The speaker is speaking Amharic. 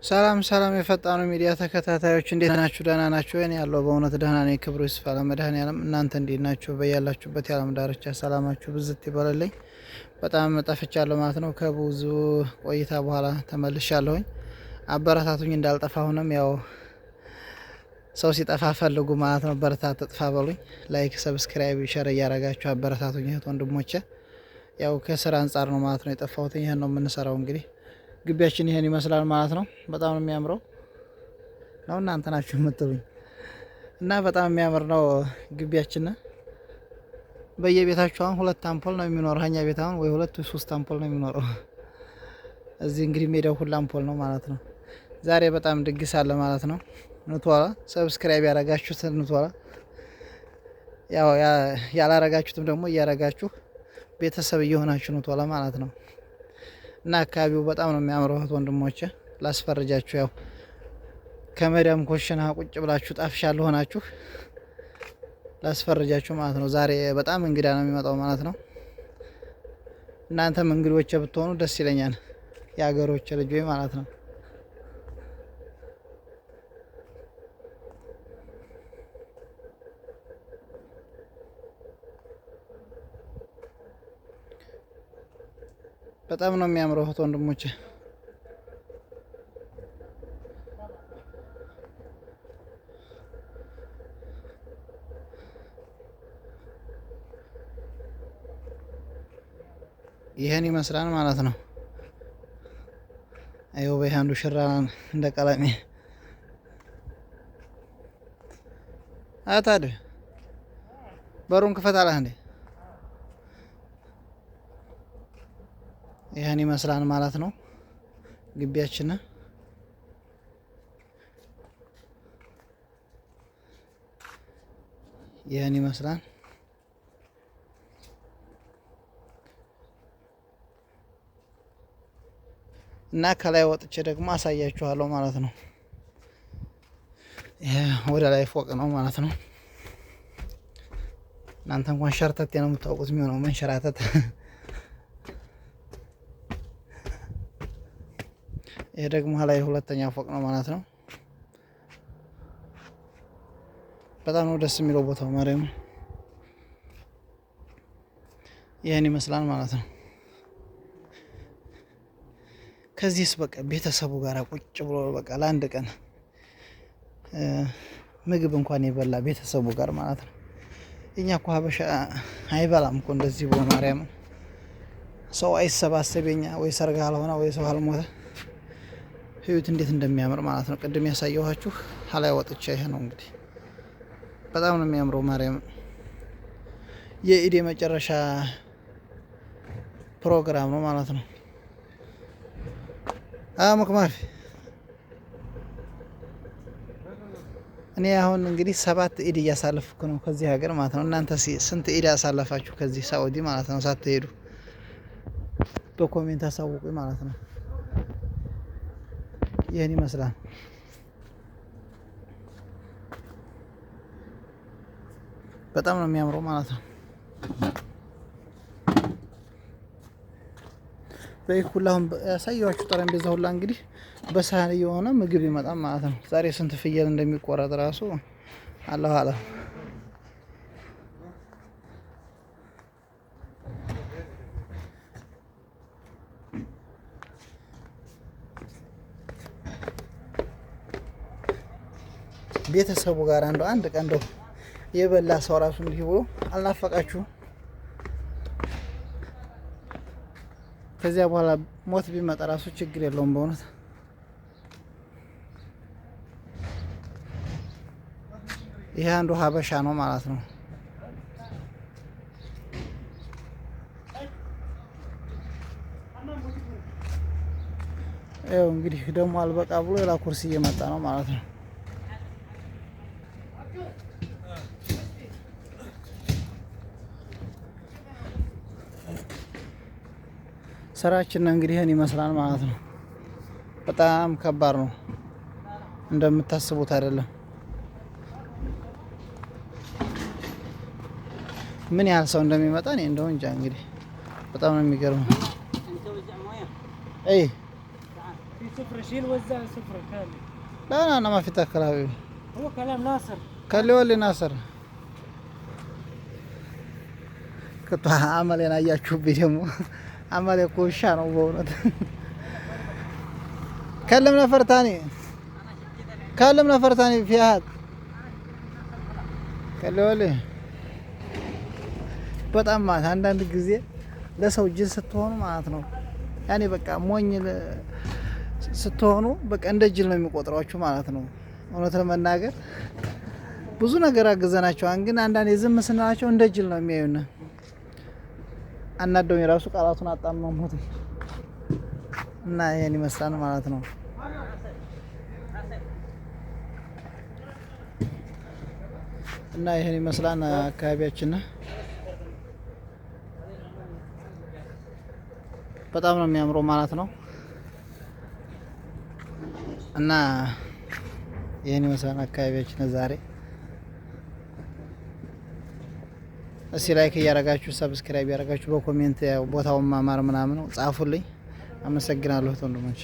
ሰላም ሰላም የፈጣኑ ሚዲያ ተከታታዮች እንዴት ናችሁ? ደህና ናችሁ? እኔ ያለው በእውነት ደህና ነኝ። ክብሩ ይስፋ ለመድኃኔዓለም። እናንተ እንዴት ናችሁ? በያላችሁበት የዓለም ዳርቻ ሰላማችሁ ብዝት ይበለልኝ። በጣም ጠፍቻለሁ ማለት ነው። ከብዙ ቆይታ በኋላ ተመልሻለሁኝ። አበረታቱኝ እንዳልጠፋ። አሁንም ያው ሰው ሲጠፋ ፈልጉ ማለት ነው። በረታት ጥፋ በሉኝ። ላይክ፣ ሰብስክራይብ፣ ሸር እያረጋችሁ አበረታቱኝ እህት ወንድሞቼ። ያው ከስራ አንጻር ነው ማለት ነው የጠፋሁት። ይሄን ነው የምንሰራው እንግዲህ ግቢያችን ይሄን ይመስላል ማለት ነው። በጣም ነው የሚያምረው ነው እናንተ ናችሁ የምትሉኝ እና በጣም የሚያምር ነው ግቢያችን። በየቤታችሁ አሁን ሁለት አምፖል ነው የሚኖረው። እኛ ቤት አሁን ወይ ሁለት ወይ ሶስት አምፖል ነው የሚኖረው። እዚህ እንግዲህ ሜዳው ሁሉ አምፖል ነው ማለት ነው። ዛሬ በጣም ድግስ አለ ማለት ነው። ንቷላ ሰብስክራይብ ያረጋችሁት ንቷላ፣ ያው ያላረጋችሁትም ደግሞ እያረጋችሁ ቤተሰብ እየሆናችሁ ንቷላ ማለት ነው። እና አካባቢው በጣም ነው የሚያምረው እህት ወንድሞቼ። ላስፈርጃችሁ ያው ከመዳም ኮሽና ቁጭ ብላችሁ ጣፍሻለሁ ሆናችሁ ላስፈርጃችሁ ማለት ነው። ዛሬ በጣም እንግዳ ነው የሚመጣው ማለት ነው። እናንተም እንግዶቼ ብትሆኑ ደስ ይለኛል፣ የሀገሮቼ ልጆች ማለት ነው። በጣም ነው የሚያምረው እህት ወንድሞቼ። ይሄን ይመስላል ማለት ነው። አይው በያንዱ ሽራን እንደ ቀለሜ አታድ በሩን ክፈት አለ እንዴ። ይሄን ይመስላል ማለት ነው ግቢያችን። ይሄን ይመስላል እና ከላይ ወጥቼ ደግሞ አሳያችኋለሁ ማለት ነው። ይሄ ወደ ላይ ፎቅ ነው ማለት ነው። እናንተ እንኳን ሸርተቴ ነው የምታውቁት የሚሆነው መንሸራተት። ይሄ ደግሞ ላይ ሁለተኛ ፎቅ ነው ማለት ነው። በጣም ነው ደስ የሚለው ቦታው ማርያም። ይሄን ይመስላል ማለት ነው። ከዚህስ በቃ ቤተሰቡ ጋር ቁጭ ብሎ በቃ ለአንድ ቀን ምግብ እንኳን የበላ ቤተሰቡ ጋር ማለት ነው። እኛ እኮ ሀበሻ አይበላም እኮ እንደዚህ ብሎ ማርያም። ሰው አይሰባሰበኛ ወይ ሰርግ አልሆነ ወይ ሰው አልሞተ። ህይወት እንዴት እንደሚያምር ማለት ነው። ቅድም ያሳየኋችሁ ሀላይ ወጥቼ ይሄ ነው እንግዲህ በጣም ነው የሚያምረው ማርያም። የኢድ መጨረሻ ፕሮግራም ነው ማለት ነው። ሙክማፊ እኔ አሁን እንግዲህ 7 ኢድ እያሳለፍኩ ነው ከዚህ ሀገር ማለት ነው። እናንተ ስንት ኢድ ያሳለፋችሁ ከዚህ ሳኡዲ ማለት ነው? ሳትሄዱ በኮሜንት አሳውቁኝ ማለት ነው። ይሄን ይመስላል በጣም ነው የሚያምረው ማለት ነው። በይኩላሁን ያሳየኋችሁ ጠረጴዛ ሁላ እንግዲህ በሳህን እየሆነ ምግብ ይመጣል ማለት ነው። ዛሬ ስንት ፍየል እንደሚቆረጥ ራሱ አላህ አለ። ቤተሰቡ ጋር አንድ ቀን እንደው የበላ ሰው ራሱ እንዲህ ብሎ አልናፈቃችሁም? ከዚያ በኋላ ሞት ቢመጣ ራሱ ችግር የለውም በእውነት። ይሄ አንዱ ሀበሻ ነው ማለት ነው። ያው እንግዲህ ደግሞ አልበቃ ብሎ ሌላ ኩርሲ እየመጣ ነው ማለት ነው። ስራችን እንግዲህ ይሄን ይመስላል ማለት ነው። በጣም ከባድ ነው እንደምታስቡት አይደለም። ምን ያህል ሰው እንደሚመጣ እኔ እንደው እንጃ። እንግዲህ በጣም ነው የሚገርመው። اي صفر شيل وزع صفر كامل. لا لا انا ما في تاكل حبيبي. هو كلام ناصر. خليه يولي ناصر. كنت عمل انا اياكوبي ደግሞ عمل يكوشا ነው በእውነት كلمنا فرتاني كلمنا فرتاني في هاد كلولي በጣም ማለት አንዳንድ ጊዜ ለሰው ጅል ስትሆኑ ማለት ነው ያኔ በቃ ሞኝ ስትሆኑ በቃ እንደ ጅል ነው የሚቆጥሯችሁ ማለት ነው። እውነት ለመናገር ብዙ ነገር አግዘናቸዋን፣ ግን አንዳንዴ ዝም ስንላቸው እንደ ጅል ነው የሚያዩና አናደውኝ ራሱ ቃላቱን አጣመም ሞት እና ይሄን ይመስላል ማለት ነው። እና ይሄን ይመስላል አካባቢያችን በጣም ነው የሚያምረው ማለት ነው። እና ይሄን ይመስላል አካባቢያችን ዛሬ። እስኪ ላይክ እያደረጋችሁ ሰብስክራይብ እያደረጋችሁ በኮሜንት ቦታውን ማማር ምናምን ጻፉልኝ። አመሰግናለሁ ወንድሞች።